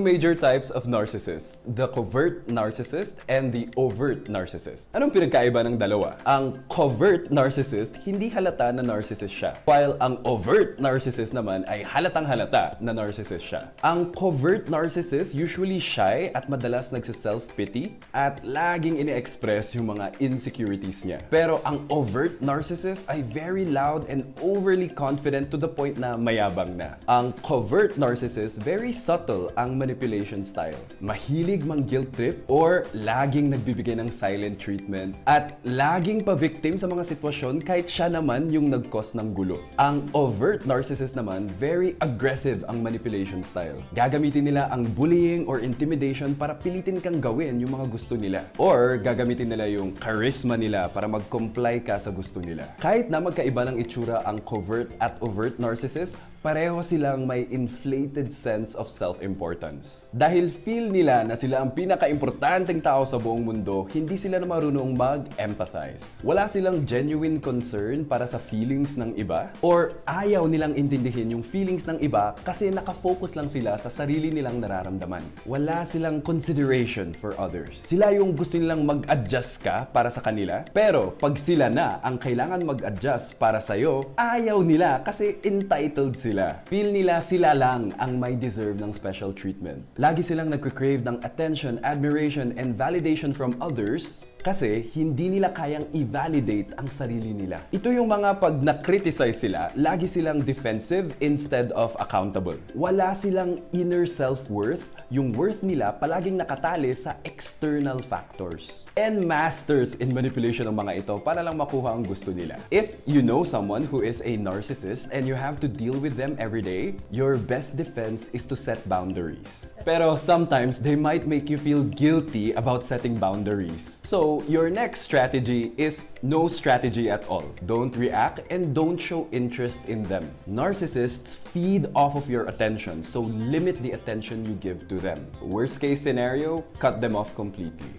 major types of narcissists, the covert narcissist and the overt narcissist. Anong pinagkaiba ng dalawa? Ang covert narcissist, hindi halata na narcissist siya. While ang overt narcissist naman ay halatang halata na narcissist siya. Ang covert narcissist usually shy at madalas nagsa-self-pity at laging ini-express yung mga insecurities niya. Pero ang overt narcissist ay very loud and overly confident to the point na mayabang na. Ang covert narcissist, very subtle ang manipulation style. Mahilig mang guilt trip or laging nagbibigay ng silent treatment at laging pa-victim sa mga sitwasyon kahit siya naman yung nag-cause ng gulo. Ang overt narcissist naman, very aggressive ang manipulation style. Gagamitin nila ang bullying or intimidation para pilitin kang gawin yung mga gusto nila. Or gagamitin nila yung charisma nila para mag-comply ka sa gusto nila. Kahit na magkaiba ng itsura ang covert at overt narcissist, pareho silang may inflated sense of self-importance. Dahil feel nila na sila ang pinaka-importanteng tao sa buong mundo, hindi sila na marunong mag-empathize. Wala silang genuine concern para sa feelings ng iba or ayaw nilang intindihin yung feelings ng iba kasi nakafocus lang sila sa sarili nilang nararamdaman. Wala silang consideration for others. Sila yung gusto nilang mag-adjust ka para sa kanila, pero pag sila na ang kailangan mag-adjust para sa'yo, ayaw nila kasi entitled sila. Feel nila sila lang ang may deserve ng special treatment. Lagi silang nagka-crave ng attention, admiration, and validation from others kasi hindi nila kayang i-validate ang sarili nila. Ito yung mga pag na-criticize sila, lagi silang defensive instead of accountable. Wala silang inner self-worth, yung worth nila palaging nakatali sa external factors. And masters in manipulation ng mga ito para lang makuha ang gusto nila. If you know someone who is a narcissist and you have to deal with them every day, your best defense is to set boundaries. Pero sometimes they might make you feel guilty about setting boundaries. So, your next strategy is no strategy at all. Don't react and don't show interest in them. Narcissists feed off of your attention, so limit the attention you give to them. Worst case scenario, cut them off completely.